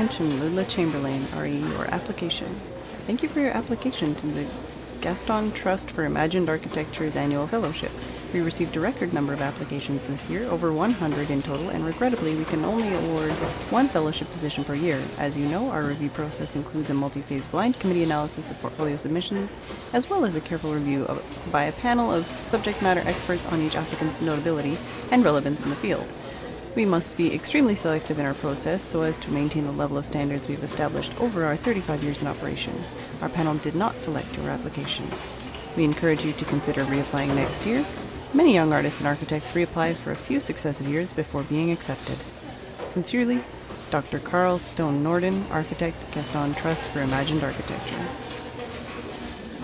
Attention, Lula Chamberlain, RE, your application. Thank you for your application to the Gaston Trust for Imagined Architecture's annual fellowship. We received a record number of applications this year, over 100 in total, and regrettably we can only award one fellowship position per year. As you know, our review process includes a multi-phase blind committee analysis of portfolio submissions, as well as a careful review by a panel of subject matter experts on each applicant's notability and relevance in the field. We must be extremely selective in our process so as to maintain the level of standards we've established over our 35 years in operation. Our panel did not select your application. We encourage you to consider reapplying next year. Many young artists and architects reapply for a few successive years before being accepted. Sincerely, Dr. Carl Stone Norden, Architect, Gaston Trust for Imagined Architecture.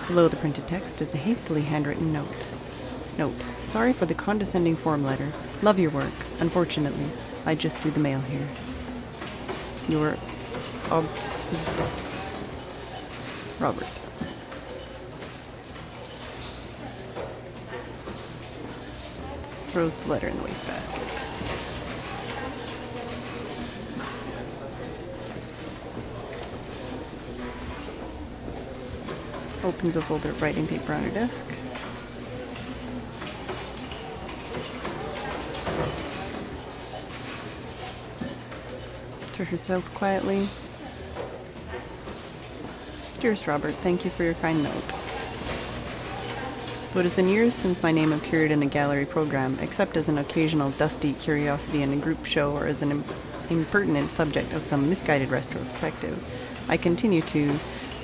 Below the printed text is a hastily handwritten note. Note, sorry for the condescending form letter. Love your work. Unfortunately, I just do the mail here. Your Robert. Throws the letter in the wastebasket. Opens a folder of writing paper on her desk. To herself quietly. Dearest Robert, thank you for your kind note. Though it has been years since my name appeared in a gallery program, except as an occasional dusty curiosity in a group show or as an impertinent subject of some misguided retrospective, I continue to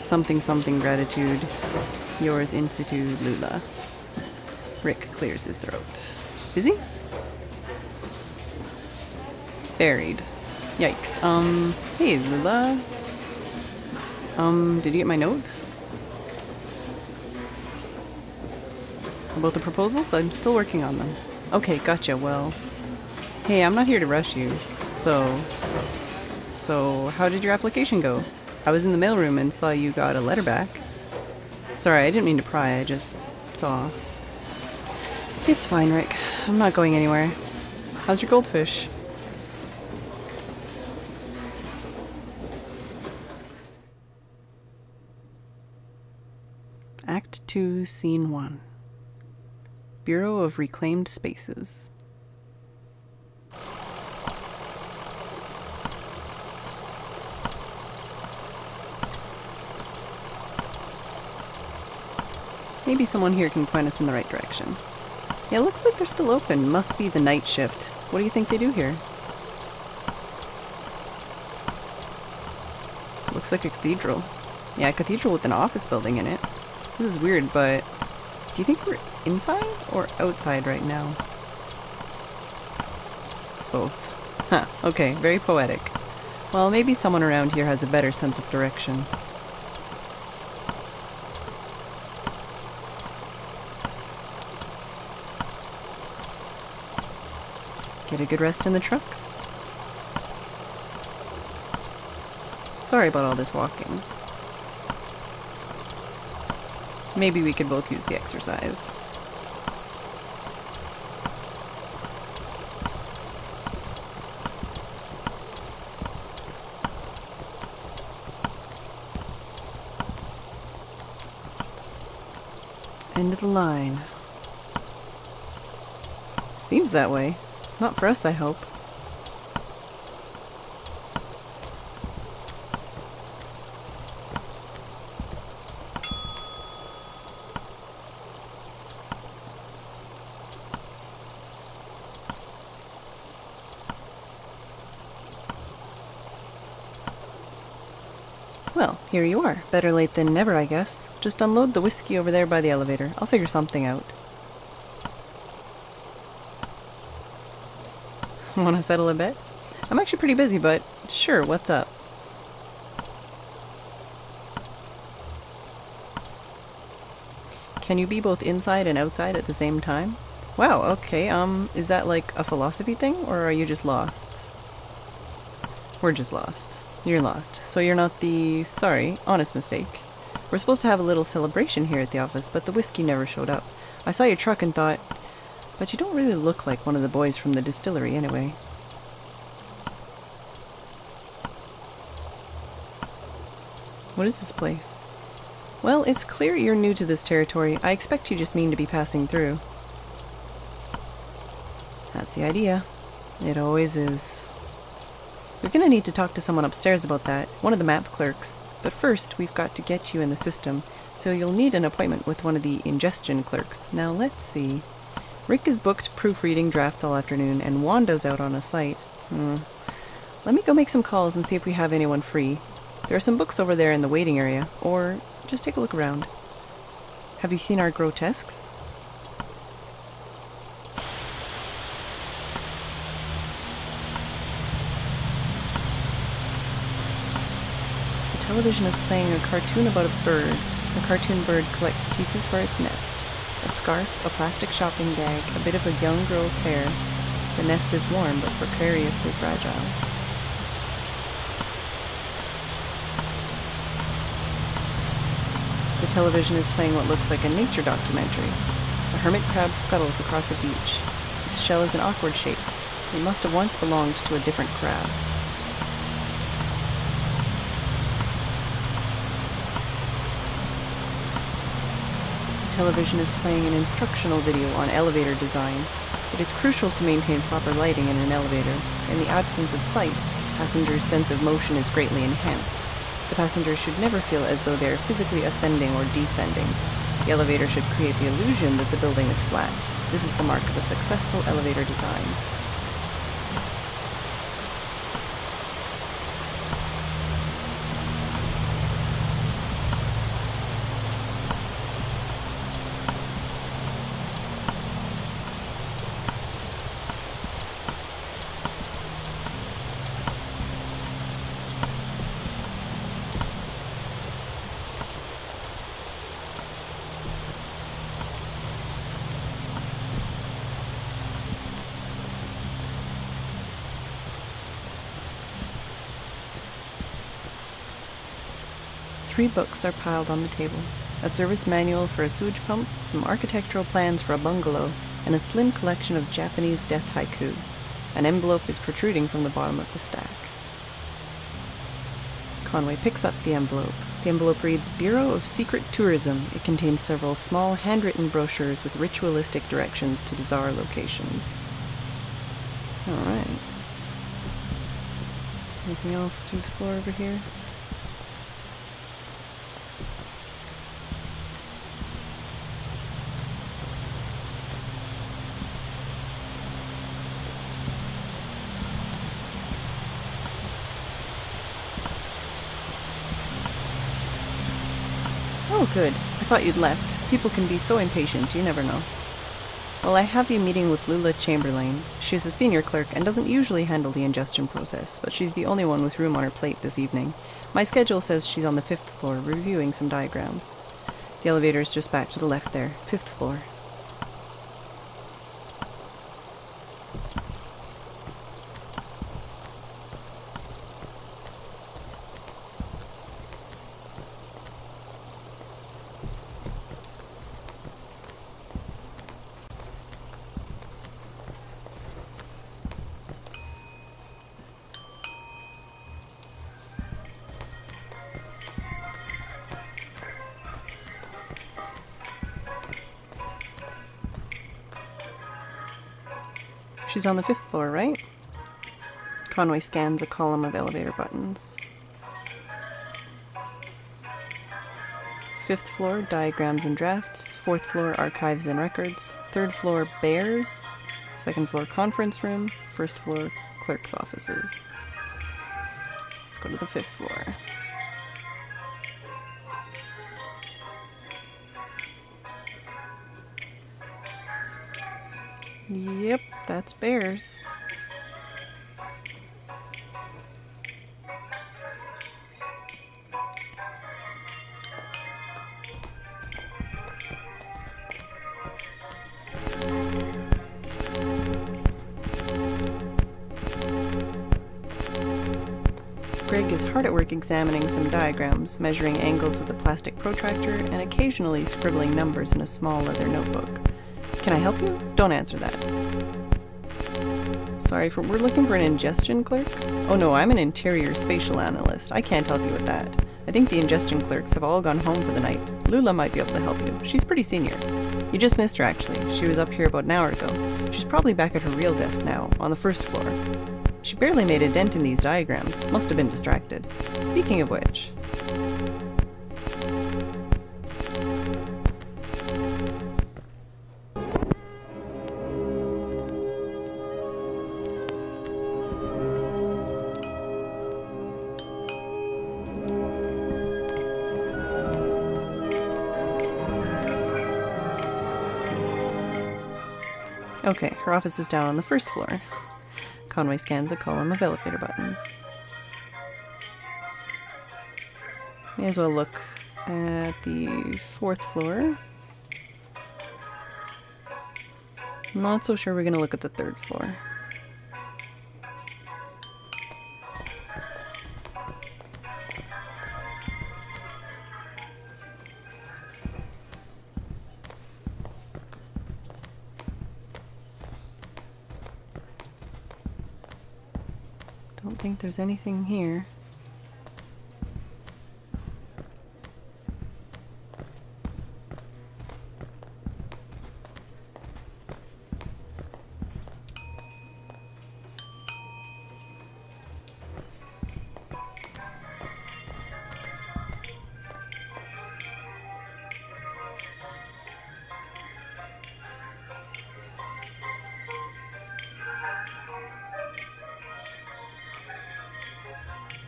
something gratitude. Yours in situ, Lula. Rick clears his throat. Busy? Buried. Yikes. Hey, Lula. Did you get my note? About the proposals? I'm still working on them. Okay, gotcha. Well, hey, I'm not here to rush you. So, how did your application go? I was in the mailroom and saw you got a letter back. Sorry, I didn't mean to pry, I just saw. It's fine, Rick. I'm not going anywhere. How's your goldfish? Act 2, Scene 1. Bureau of Reclaimed Spaces. Maybe someone here can point us in the right direction. Yeah, it looks like they're still open. Must be the night shift. What do you think they do here? Looks like a cathedral. Yeah, a cathedral with an office building in it. This is weird, but do you think we're inside or outside right now? Both. Huh, okay, very poetic. Well, maybe someone around here has a better sense of direction. Get a good rest in the truck? Sorry about all this walking. Maybe we could both use the exercise. End of the line. Seems that way. Not for us, I hope. Well, here you are. Better late than never, I guess. Just unload the whiskey over there by the elevator. I'll figure something out. Want to settle a bet? I'm actually pretty busy, but sure, what's up? Can you be both inside and outside at the same time? Wow, okay, is that like a philosophy thing, or are you just lost? We're just lost. You're lost. So you're not the... Sorry, honest mistake. We're supposed to have a little celebration here at the office, but the whiskey never showed up. I saw your truck and thought... But you don't really look like one of the boys from the distillery, anyway. What is this place? Well, it's clear you're new to this territory. I expect you just mean to be passing through. That's the idea. It always is. We're gonna need to talk to someone upstairs about that, one of the map clerks. But first, we've got to get you in the system, so you'll need an appointment with one of the ingestion clerks. Now, let's see. Rick is booked proofreading drafts all afternoon, and Wanda's out on a site. Let me go make some calls and see if we have anyone free. There are some books over there in the waiting area, or just take a look around. Have you seen our grotesques? The television is playing a cartoon about a bird. The cartoon bird collects pieces for its nest. A scarf, a plastic shopping bag, a bit of a young girl's hair. The nest is warm but precariously fragile. The television is playing what looks like a nature documentary. A hermit crab scuttles across a beach. Its shell is an awkward shape. It must have once belonged to a different crab. The television is playing an instructional video on elevator design. It is crucial to maintain proper lighting in an elevator. In the absence of sight, passengers' sense of motion is greatly enhanced. The passengers should never feel as though they are physically ascending or descending. The elevator should create the illusion that the building is flat. This is the mark of a successful elevator design. Three books are piled on the table. A service manual for a sewage pump, some architectural plans for a bungalow, and a slim collection of Japanese death haiku. An envelope is protruding from the bottom of the stack. Conway picks up the envelope. The envelope reads, Bureau of Secret Tourism. It contains several small handwritten brochures with ritualistic directions to bizarre locations. Alright. Anything else to explore over here? Oh, good. I thought you'd left. People can be so impatient, you never know. Well, I have you meeting with Lula Chamberlain. She's a senior clerk and doesn't usually handle the ingestion process, but she's the only one with room on her plate this evening. My schedule says she's on the 5th floor, reviewing some diagrams. The elevator is just back to the left there, 5th floor. She's on the 5th floor, right? Conway scans a column of elevator buttons. 5th floor, diagrams and drafts. 4th floor, archives and records. 3rd floor, bears. 2nd floor, conference room. 1st floor, clerk's offices. Let's go to the 5th floor. Yep, that's bears. Greg is hard at work examining some diagrams, measuring angles with a plastic protractor, and occasionally scribbling numbers in a small leather notebook. Can I help you? Don't answer that. Sorry, we're looking for an ingestion clerk? Oh no, I'm an interior spatial analyst. I can't help you with that. I think the ingestion clerks have all gone home for the night. Lula might be able to help you. She's pretty senior. You just missed her, actually. She was up here about an hour ago. She's probably back at her real desk now, on the first floor. She barely made a dent in these diagrams. Must have been distracted. Speaking of which... Okay, her office is down on the first floor. Conway scans a column of elevator buttons. May as well look at the fourth floor. Not so sure we're going to look at the third floor. Don't think there's anything here.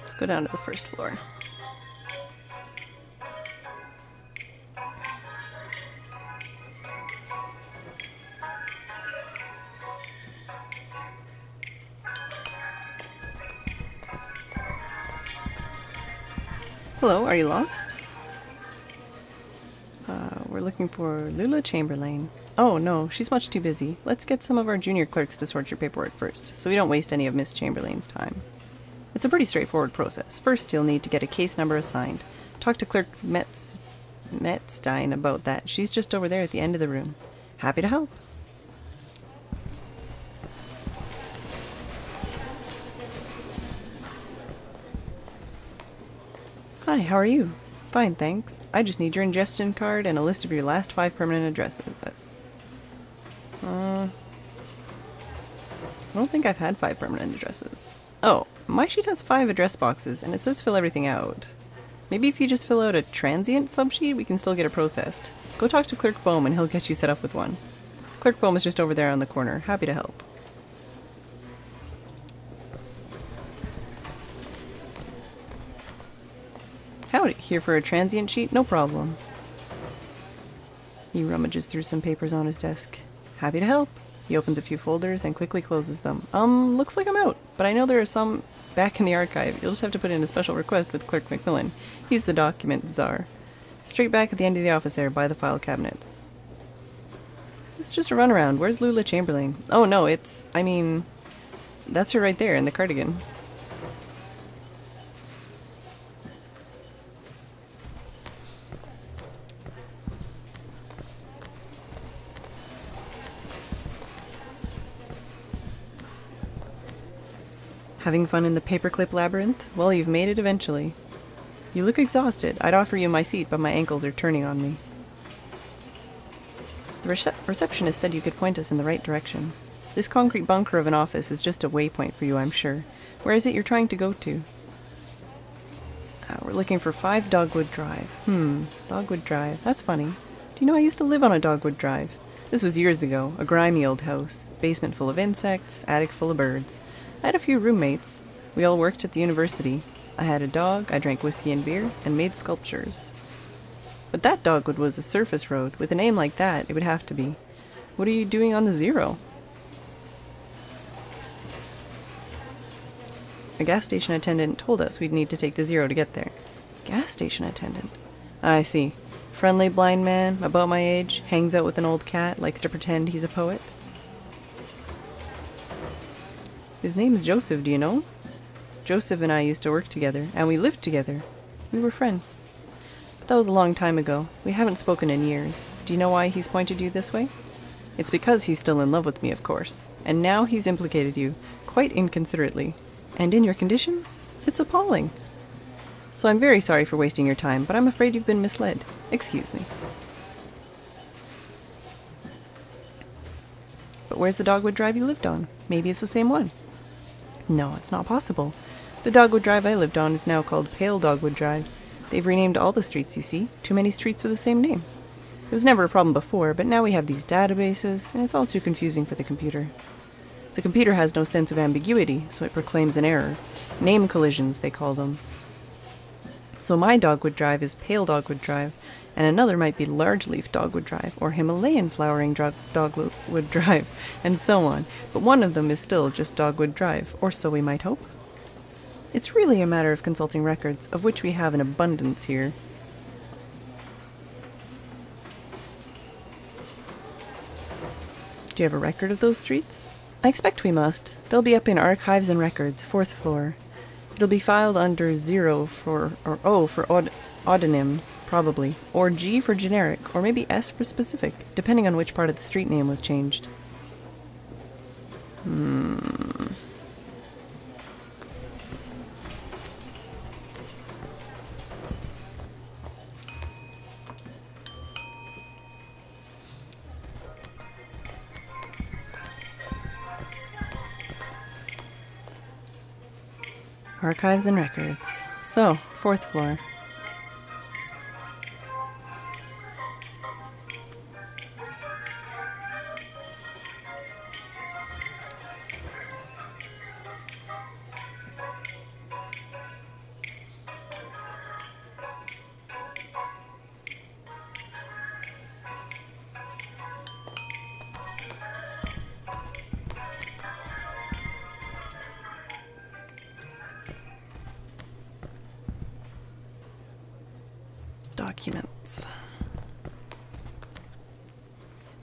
Let's go down to the first floor. Hello, are you lost? We're looking for Lula Chamberlain. Oh no, she's much too busy. Let's get some of our junior clerks to sort your paperwork first, so we don't waste any of Miss Chamberlain's time. It's a pretty straightforward process. First, you'll need to get a case number assigned. Talk to Clerk Metzstein about that. She's just over there at the end of the room. Happy to help. Hi, how are you? Fine, thanks. I just need your ingestion card and a list of your last 5 permanent addresses. I don't think I've had 5 permanent addresses. Oh, my sheet has 5 address boxes, and it says fill everything out. Maybe if you just fill out a transient subsheet, we can still get it processed. Go talk to Clerk Bohm and he'll get you set up with one. Clerk Bohm is just over there on the corner. Happy to help. Howdy, here for a transient sheet? No problem. He rummages through some papers on his desk. Happy to help. He opens a few folders and quickly closes them. Looks like I'm out, but I know there are some back in the archive. You'll just have to put in a special request with Clerk Macmillan. He's the document czar. Straight back at the end of the office there, by the file cabinets. This is just a runaround. Where's Lula Chamberlain? Oh no, that's her right there in the cardigan. Having fun in the paperclip labyrinth? Well, you've made it eventually. You look exhausted. I'd offer you my seat, but my ankles are turning on me. The receptionist said you could point us in the right direction. This concrete bunker of an office is just a waypoint for you, I'm sure. Where is it you're trying to go to? We're looking for 5 Dogwood Drive. Dogwood Drive. That's funny. Do you know I used to live on a Dogwood Drive? This was years ago. A grimy old house. Basement full of insects. Attic full of birds. I had a few roommates. We all worked at the university. I had a dog, I drank whiskey and beer, and made sculptures. But that Dogwood was a surface road. With a name like that, it would have to be. What are you doing on the Zero? A gas station attendant told us we'd need to take the Zero to get there. Gas station attendant? I see. Friendly blind man, about my age, hangs out with an old cat, likes to pretend he's a poet. His name's Joseph, do you know? Joseph and I used to work together, and we lived together. We were friends. But that was a long time ago. We haven't spoken in years. Do you know why he's pointed you this way? It's because he's still in love with me, of course. And now he's implicated you, quite inconsiderately. And in your condition? It's appalling. so I'm very sorry for wasting your time, but I'm afraid you've been misled. Excuse me. But where's the Dogwood Drive you lived on? Maybe it's the same one. No, it's not possible. The Dogwood Drive I lived on is now called Pale Dogwood Drive. They've renamed all the streets, you see. Too many streets with the same name. It was never a problem before, but now we have these databases, and it's all too confusing for the computer. The computer has no sense of ambiguity, so it proclaims an error. Name collisions, they call them. So my Dogwood Drive is Pale Dogwood Drive, and another might be Large Leaf Dogwood Drive, or Himalayan Flowering Dogwood Drive, and so on, but one of them is still just Dogwood Drive, or so we might hope. It's really a matter of consulting records, of which we have an abundance here. Do you have a record of those streets? I expect we must. They'll be up in Archives and Records, 4th floor. It'll be filed under 0 for, or O for odonyms, probably, or G for generic, or maybe S for specific, depending on which part of the street name was changed. Archives and Records. So, 4th floor. Documents.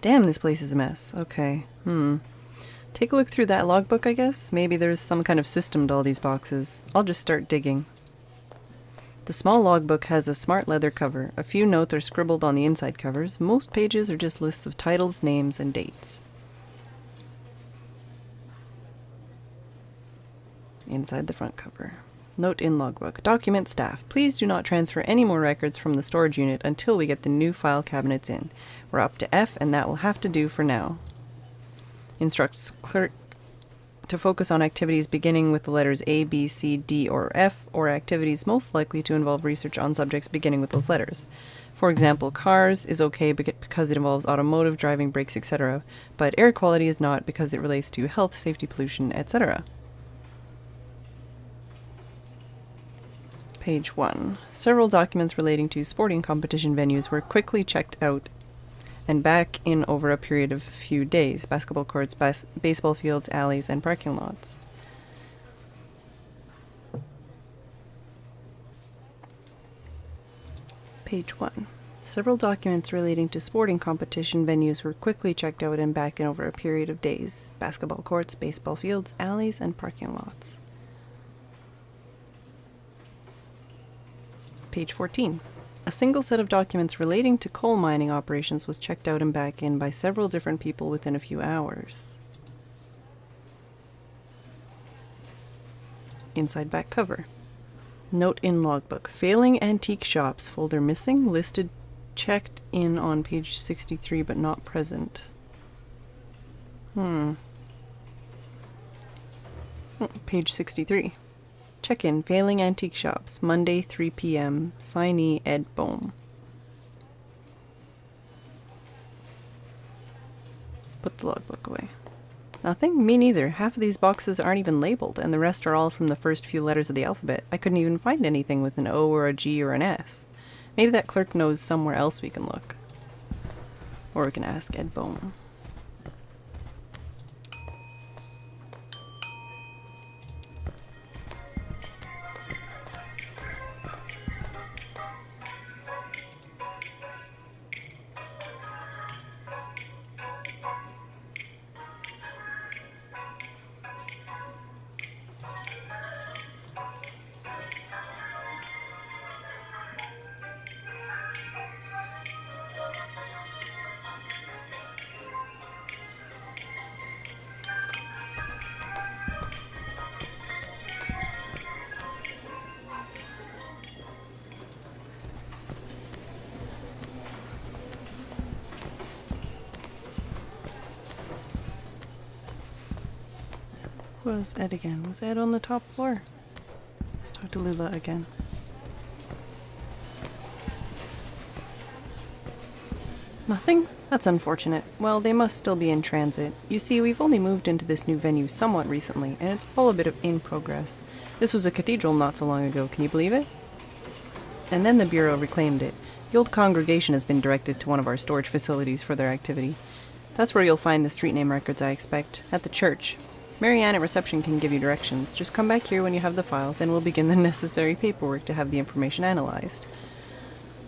Damn, this place is a mess. Okay. Take a look through that logbook, I guess. Maybe there's some kind of system to all these boxes. I'll just start digging. The small logbook has a smart leather cover. A few notes are scribbled on the inside covers. Most pages are just lists of titles, names, and dates. Inside the front cover. Note in logbook. Document staff. Please do not transfer any more records from the storage unit until we get the new file cabinets in. We're up to F, and that will have to do for now. Instructs clerk to focus on activities beginning with the letters A, B, C, D, or F, or activities most likely to involve research on subjects beginning with those letters. For example, cars is okay because it involves automotive, driving, brakes, etc., but air quality is not because it relates to health, safety, pollution, etc. Page 1. Several documents relating to sporting competition venues were quickly checked out and back in over a period of a few days. Basketball courts, baseball fields, alleys, and parking lots. Page 1. Several documents relating to sporting competition venues were quickly checked out and back in over a period of days. Basketball courts, baseball fields, alleys, and parking lots. Page 14. A single set of documents relating to coal mining operations was checked out and back in by several different people within a few hours. Inside back cover. Note in logbook. Failing antique shops. Folder missing. Listed checked in on page 63 but not present. Page 63. Check-in, failing antique shops, Monday, 3 p.m. Signee, Ed Bohm. Put the logbook away. Nothing? Me neither. Half of these boxes aren't even labeled, and the rest are all from the first few letters of the alphabet. I couldn't even find anything with an O or a G or an S. Maybe that clerk knows somewhere else we can look. Or we can ask Ed Bohm. Was Ed again? Was Ed on the top floor? Let's talk to Lula again. Nothing? That's unfortunate. Well, they must still be in transit. You see, we've only moved into this new venue somewhat recently, and it's all a bit of in progress. This was a cathedral not so long ago, can you believe it? And then the Bureau reclaimed it. The old congregation has been directed to one of our storage facilities for their activity. That's where you'll find the street name records, I expect. At the church. Marianne at reception can give you directions. Just come back here when you have the files, and we'll begin the necessary paperwork to have the information analyzed.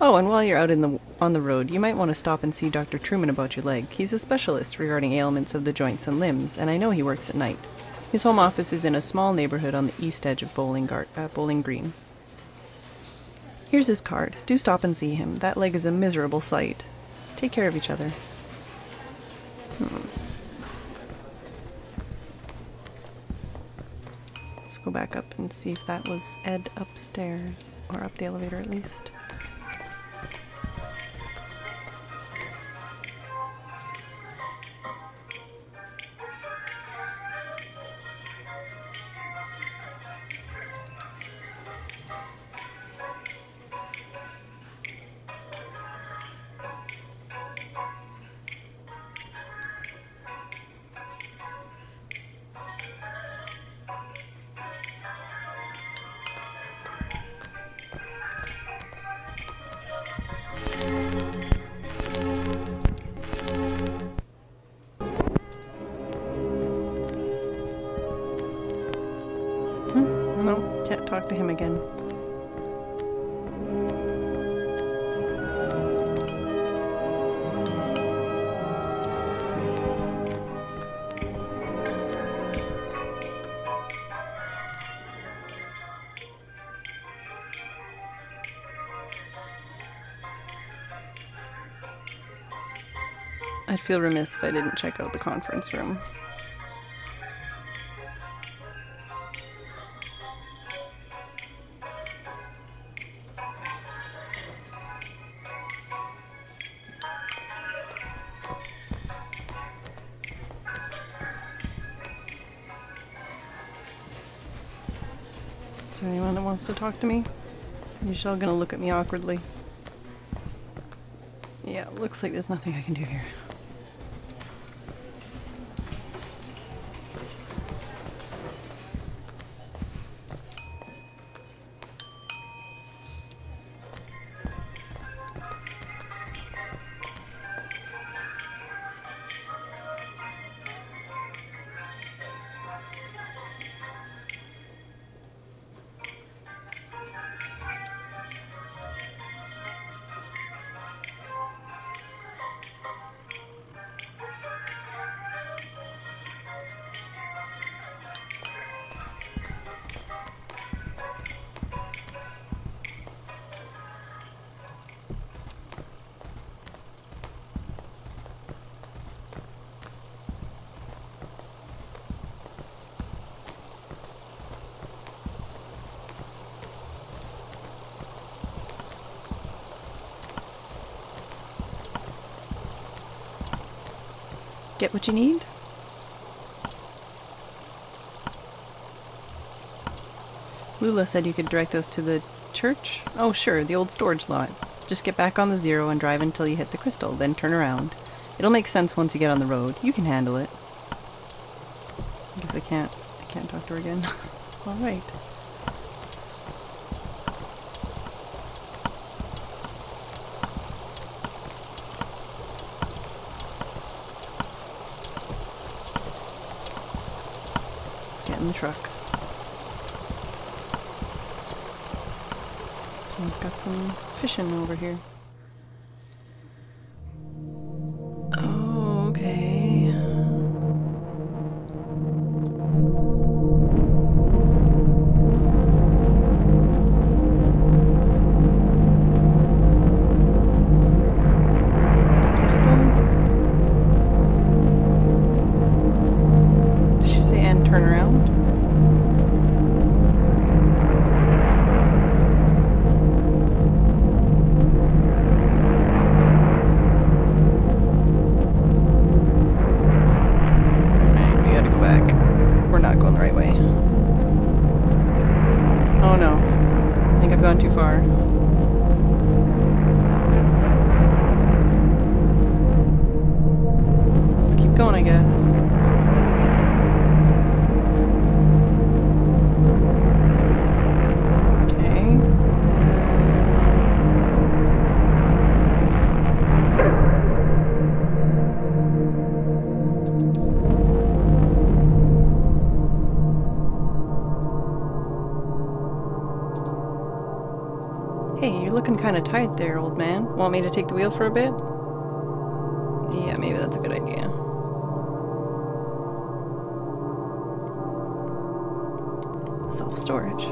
Oh, and while you're out on the road, you might want to stop and see Dr. Truman about your leg. He's a specialist regarding ailments of the joints and limbs, and I know he works at night. His home office is in a small neighborhood on the east edge of Bowling Green. Here's his card. Do stop and see him. That leg is a miserable sight. Take care of each other. Let's go back up and see if that was Ed upstairs, or up the elevator at least. No, can't talk to him again. I'd feel remiss if I didn't check out the conference room. Is there anyone that wants to talk to me? You're all gonna look at me awkwardly. Yeah, looks like there's nothing I can do here. Get what you need? Lula said you could direct us to the church? Oh sure, the old storage lot. Just get back on the 0 and drive until you hit the crystal, then turn around. It'll make sense once you get on the road. You can handle it. I guess I can't talk to her again. Alright. In the truck. Someone's got some fishing over here. Oh, okay. Crystal? Did she say and turn around? We're not going the right way. gone too far. Let's keep going, I guess. Okay. Hey, you're looking kind of tired there, old man. Want me to take the wheel for a bit? Yeah, maybe that's a good idea. Self-storage.